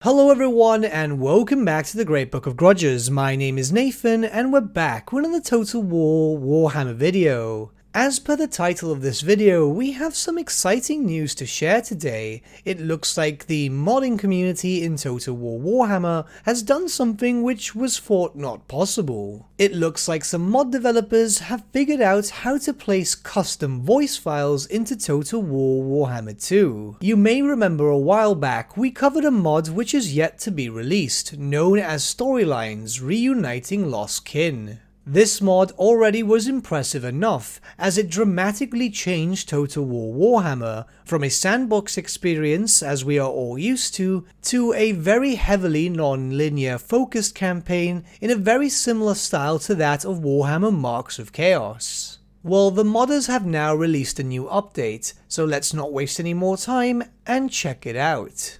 Hello everyone and welcome back to the Great Book of Grudges. My name is Nathan and we're back with another Total War Warhammer video. As per the title of this video, we have some exciting news to share today. It looks like the modding community in Total War Warhammer has done something which was thought not possible. It looks like some mod developers have figured out how to place custom voice files into Total War Warhammer 2. You may remember a while back we covered a mod which is yet to be released, known as Storylines Reuniting Lost Kin. This mod already was impressive enough, as it dramatically changed Total War Warhammer from a sandbox experience, as we are all used to a very heavily non-linear focused campaign in a very similar style to that of Warhammer Marks of Chaos. Well, the modders have now released a new update, so let's not waste any more time and check it out.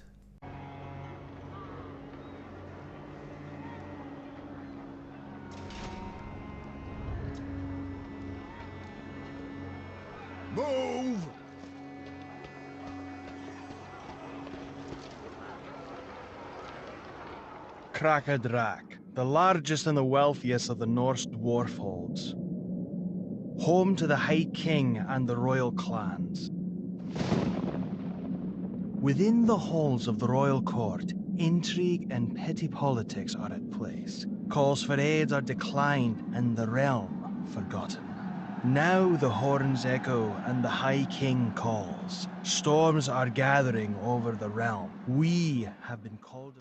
Move! Krakadrak, the largest and the wealthiest of the Norse dwarf holds. Home to the High King and the royal clans. Within the halls of the royal court, intrigue and petty politics are at place. Calls for aid are declined and the realm forgotten. Now the horns echo and the High King calls. Storms are gathering over the realm. We have been called...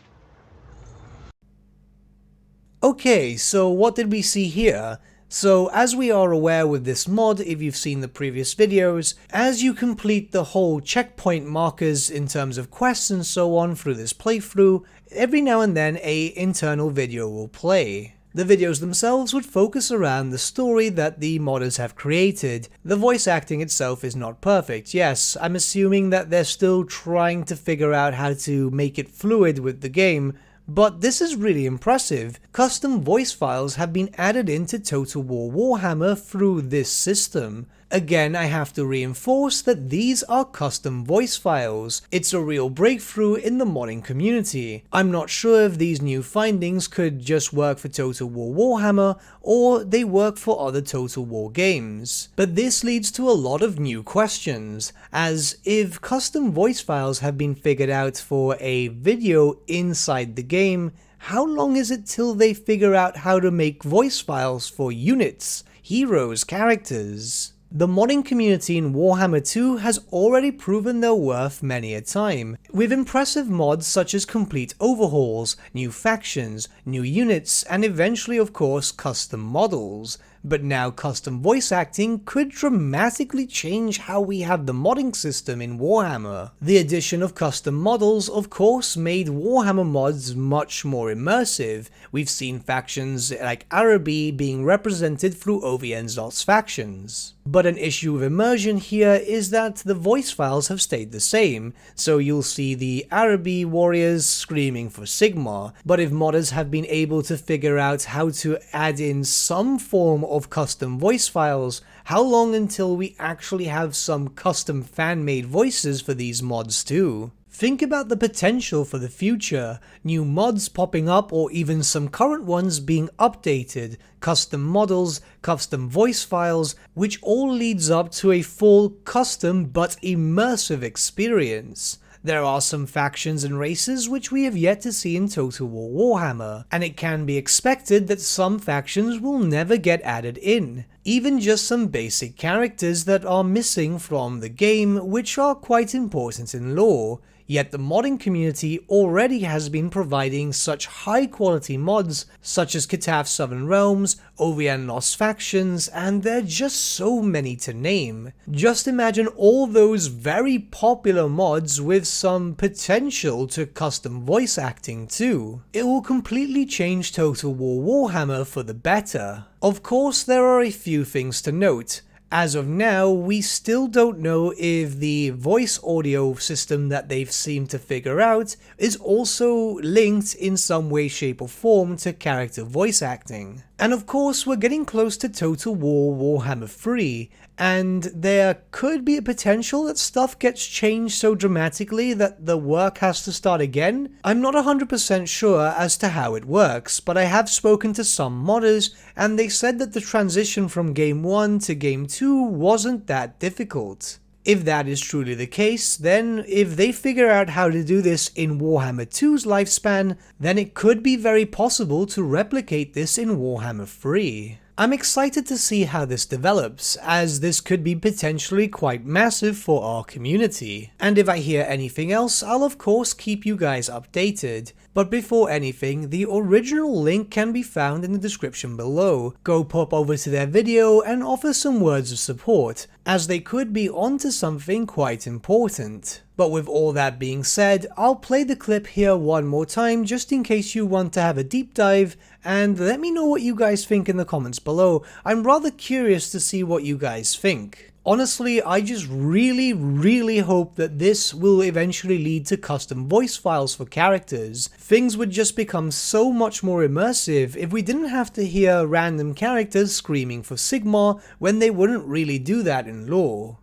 Okay, so what did we see here? So as we are aware with this mod, if you've seen the previous videos, as you complete the whole checkpoint markers in terms of quests and so on through this playthrough, every now and then a internal video will play. The videos themselves would focus around the story that the modders have created. The voice acting itself is not perfect. Yes, I'm assuming that they're still trying to figure out how to make it fluid with the game, but this is really impressive. Custom voice files have been added into Total War Warhammer through this system. Again, I have to reinforce that these are custom voice files. It's a real breakthrough in the modding community. I'm not sure if these new findings could just work for Total War Warhammer, or they work for other Total War games. But this leads to a lot of new questions, as if custom voice files have been figured out for a video inside the game, how long is it till they figure out how to make voice files for units, heroes, characters? The modding community in Warhammer 2 has already proven their worth many a time, with impressive mods such as complete overhauls, new factions, new units, and eventually of course custom models. But now custom voice acting could dramatically change how we have the modding system in Warhammer. The addition of custom models of course made Warhammer mods much more immersive. We've seen factions like Araby being represented through OVN's factions. But an issue with immersion here is that the voice files have stayed the same, so you'll see the Araby warriors screaming for Sigmar, but if modders have been able to figure out how to add in some form of custom voice files, how long until we actually have some custom fan-made voices for these mods too? Think about the potential for the future, new mods popping up or even some current ones being updated, custom models, custom voice files, which all leads up to a full custom but immersive experience. There are some factions and races which we have yet to see in Total War Warhammer, and it can be expected that some factions will never get added in. Even just some basic characters that are missing from the game, which are quite important in lore. Yet the modding community already has been providing such high quality mods such as Cthulhu Southern Realms, OVN Lost Factions, and there are just so many to name. Just imagine all those very popular mods with some potential to custom voice acting too. It will completely change Total War Warhammer for the better. Of course, there are a few things to note. As of now, we still don't know if the voice audio system that they've seemed to figure out is also linked in some way, shape or form to character voice acting. And of course, we're getting close to Total War Warhammer 3, and there could be a potential that stuff gets changed so dramatically that the work has to start again. I'm not 100% sure as to how it works, but I have spoken to some modders, and they said that the transition from Game 1 to Game 2 wasn't that difficult. If that is truly the case, then if they figure out how to do this in Warhammer 2's lifespan, then it could be very possible to replicate this in Warhammer 3. I'm excited to see how this develops, as this could be potentially quite massive for our community. And if I hear anything else, I'll of course keep you guys updated. But before anything, the original link can be found in the description below. Go pop over to their video and offer some words of support, as they could be onto something quite important. But with all that being said, I'll play the clip here one more time just in case you want to have a deep dive, and let me know what you guys think in the comments below. I'm rather curious to see what you guys think. Honestly, I just really hope that this will eventually lead to custom voice files for characters. Things would just become so much more immersive if we didn't have to hear random characters screaming for Sigmar when they wouldn't really do that in lore.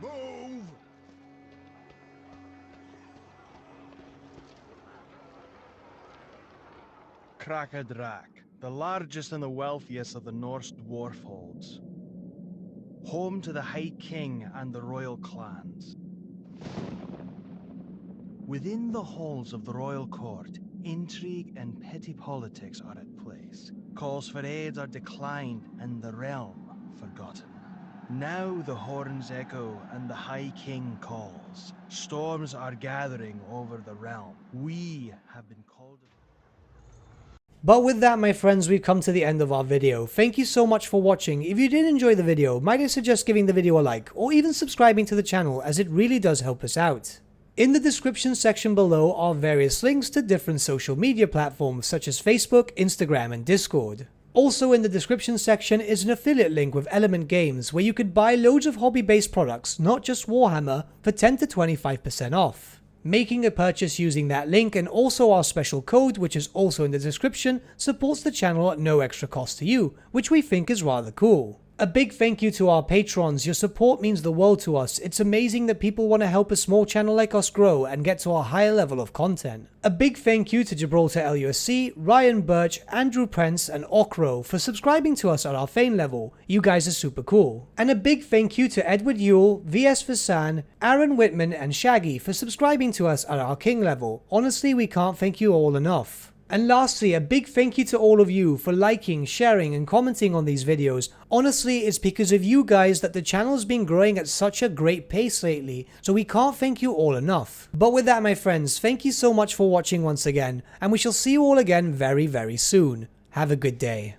Move! Krakadrak, the largest and the wealthiest of the Norse dwarf holds. Home to the High King and the royal clans. Within the halls of the royal court, intrigue and petty politics are at place. Calls for aid are declined and the realm forgotten. Now the horns echo and the High King calls. Storms are gathering over the realm. We have been called... But with that, my friends, we've come to the end of our video. Thank you so much for watching. If you did enjoy the video, might I suggest giving the video a like, or even subscribing to the channel, as it really does help us out. In the description section below are various links to different social media platforms such as Facebook, Instagram, and Discord. Also in the description section is an affiliate link with Element Games where you could buy loads of hobby-based products, not just Warhammer, for 10 to 25% off. Making a purchase using that link and also our special code, which is also in the description, supports the channel at no extra cost to you, which we think is rather cool. A big thank you to our patrons. Your support means the world to us. It's amazing that people want to help a small channel like us grow and get to a higher level of content. A big thank you to Gibraltar LUSC, Ryan Bertsche, Andrew Prince, and Okro for subscribing to us at our Fane level. You guys are super cool. And a big thank you to Edward Yule, VS Vasan, Aaron Whitman, and Shaggy for subscribing to us at our King level. Honestly, we can't thank you all enough. And lastly, a big thank you to all of you for liking, sharing, and commenting on these videos. Honestly, it's because of you guys that the channel has been growing at such a great pace lately, so we can't thank you all enough. But with that, my friends, thank you so much for watching once again, and we shall see you all again very soon. Have a good day.